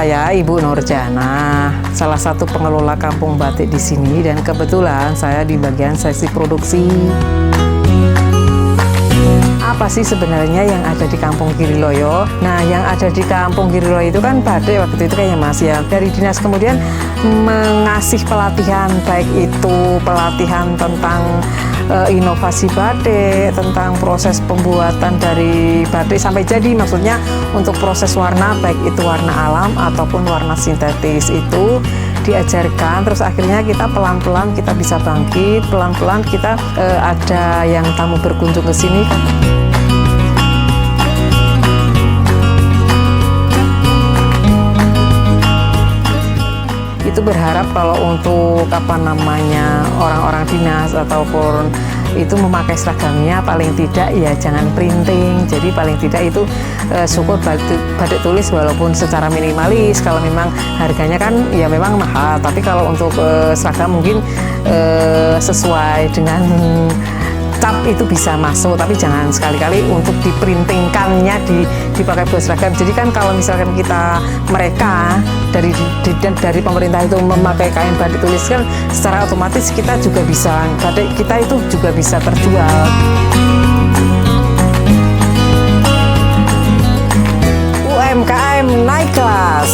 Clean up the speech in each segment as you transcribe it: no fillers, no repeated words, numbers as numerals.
saya Ibu Nurjana, salah satu pengelola kampung batik di sini, dan kebetulan saya di bagian seksi produksi. Apa sih sebenarnya yang ada di Kampung Giriloyo? Nah, yang ada di Kampung Giriloyo itu kan batik waktu itu kayaknya Mas ya. Dari dinas kemudian mengasih pelatihan, baik itu pelatihan tentang inovasi batik, tentang proses pembuatan dari batik sampai jadi, maksudnya untuk proses warna, baik itu warna alam ataupun warna sintetis itu diajarkan. Terus akhirnya kita pelan-pelan kita bisa bangkit, pelan-pelan kita ada yang tamu berkunjung ke sini kan. Itu berharap kalau untuk orang-orang dinas ataupun itu memakai seragamnya paling tidak ya jangan printing, jadi paling tidak itu syukur batik tulis walaupun secara minimalis, kalau memang harganya kan ya memang mahal, tapi kalau untuk seragam mungkin sesuai dengan cap itu bisa masuk, tapi jangan sekali-kali untuk diprintingkannya dipakai buat seragam. Jadi kan kalau misalkan mereka dari pemerintah itu memakai kain batik tulis kan secara otomatis kita juga bisa, batik kita itu juga bisa terjual. UMKM naik kelas.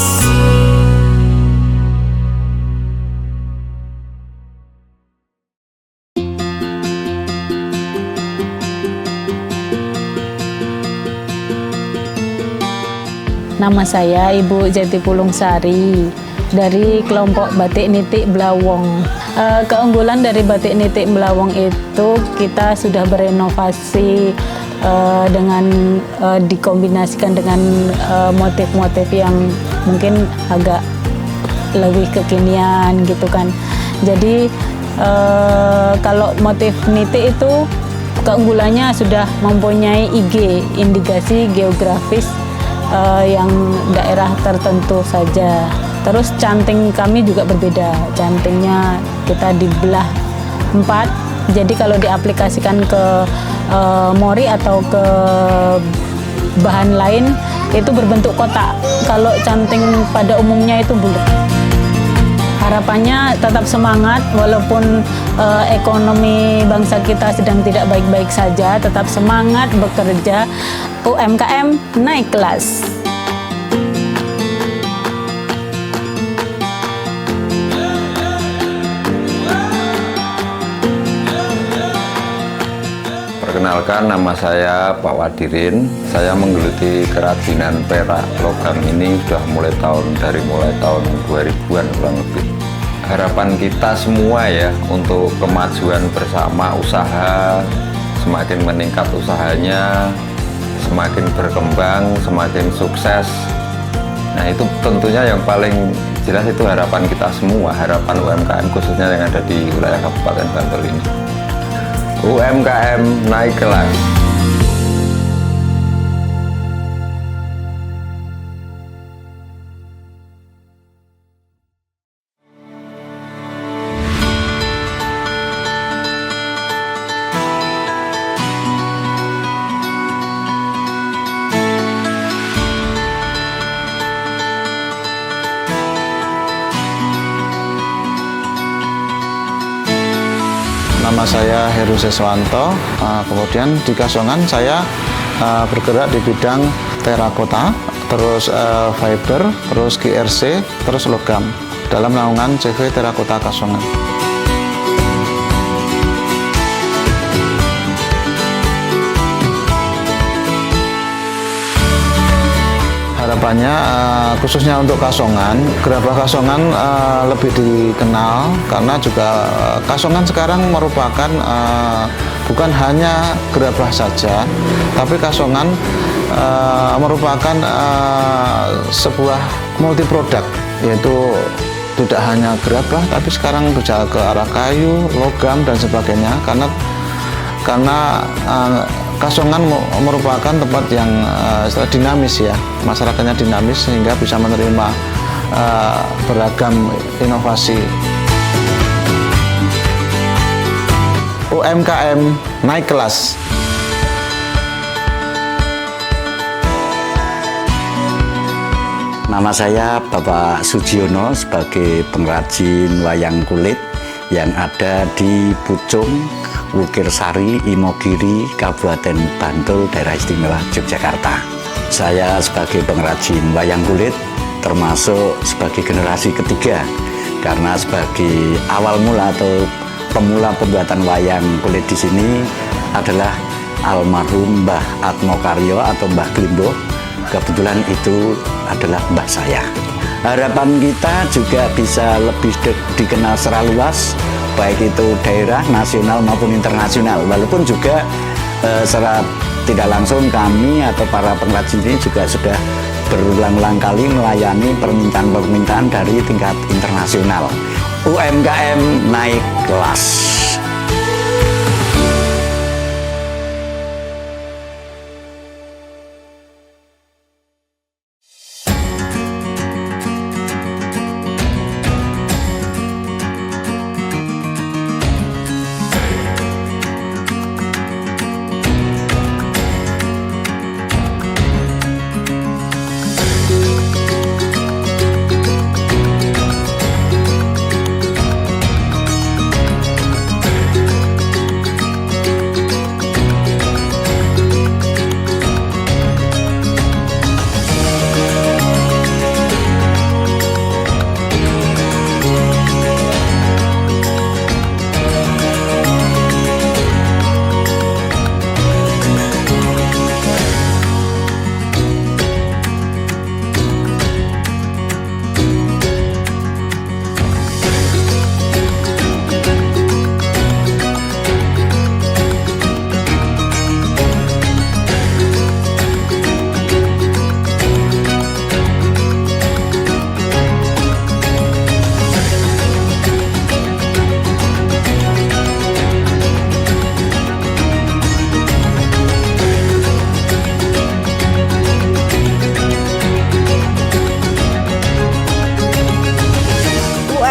Nama saya Ibu Jati Pulungsari dari kelompok Batik Nitik Blawong. Keunggulan dari Batik Nitik Blawong itu kita sudah berinovasi dengan dikombinasikan dengan motif-motif yang mungkin agak lebih kekinian gitu kan. Jadi kalau motif nitik itu keunggulannya sudah mempunyai IG, indikasi geografis yang daerah tertentu saja. Terus canting kami juga berbeda. Cantingnya kita dibelah 4. Jadi kalau diaplikasikan ke mori atau ke bahan lain itu berbentuk kotak. Kalau canting pada umumnya itu bulat. Harapannya tetap semangat walaupun ekonomi bangsa kita sedang tidak baik-baik saja, tetap semangat bekerja. UMKM naik kelas. Perkenalkan, nama saya Pak Wadirin. Saya menggeluti kerajinan perak logam ini sudah mulai tahun 2000-an kurang lebih. Harapan kita semua ya untuk kemajuan bersama, usaha semakin meningkat usahanya, semakin berkembang, semakin sukses. Nah itu tentunya yang paling jelas itu harapan kita semua, harapan UMKM khususnya yang ada di wilayah Kabupaten Bantul ini. UMKM naik kelas. Nama saya Heru Seswanto, kemudian di Kasongan saya bergerak di bidang terakota, terus fiber, terus GRC, terus logam dalam naungan CV Terakota Kasongan. Harapannya khususnya untuk Kasongan, gerabah Kasongan lebih dikenal karena juga Kasongan sekarang merupakan bukan hanya gerabah saja, tapi Kasongan merupakan sebuah multi produk, yaitu tidak hanya gerabah tapi sekarang berjalan ke arah kayu, logam dan sebagainya karena Kasongan merupakan tempat yang dinamis ya, masyarakatnya dinamis sehingga bisa menerima beragam inovasi. UMKM naik kelas. Nama saya Bapak Sujiono sebagai pengrajin wayang kulit yang ada di Pucung, Wukirsari, Imogiri, Kabupaten Bantul, Daerah Istimewa Yogyakarta. Saya sebagai pengrajin wayang kulit termasuk sebagai generasi ketiga, karena sebagai awal mula atau pemula pembuatan wayang kulit di sini adalah almarhum Mbah Atmokaryo atau Mbah Glimbo. Kebetulan itu adalah mbah saya. Harapan kita juga bisa lebih dikenal secara luas, baik itu daerah, nasional maupun internasional. Walaupun juga secara tidak langsung kami atau para pengrajin ini juga sudah berulang-ulang kali melayani permintaan-permintaan dari tingkat internasional. UMKM naik kelas.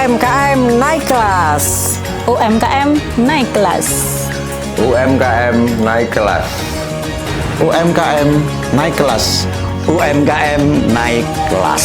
UMKM naik kelas. UMKM naik kelas. UMKM naik kelas. UMKM naik kelas. UMKM naik kelas.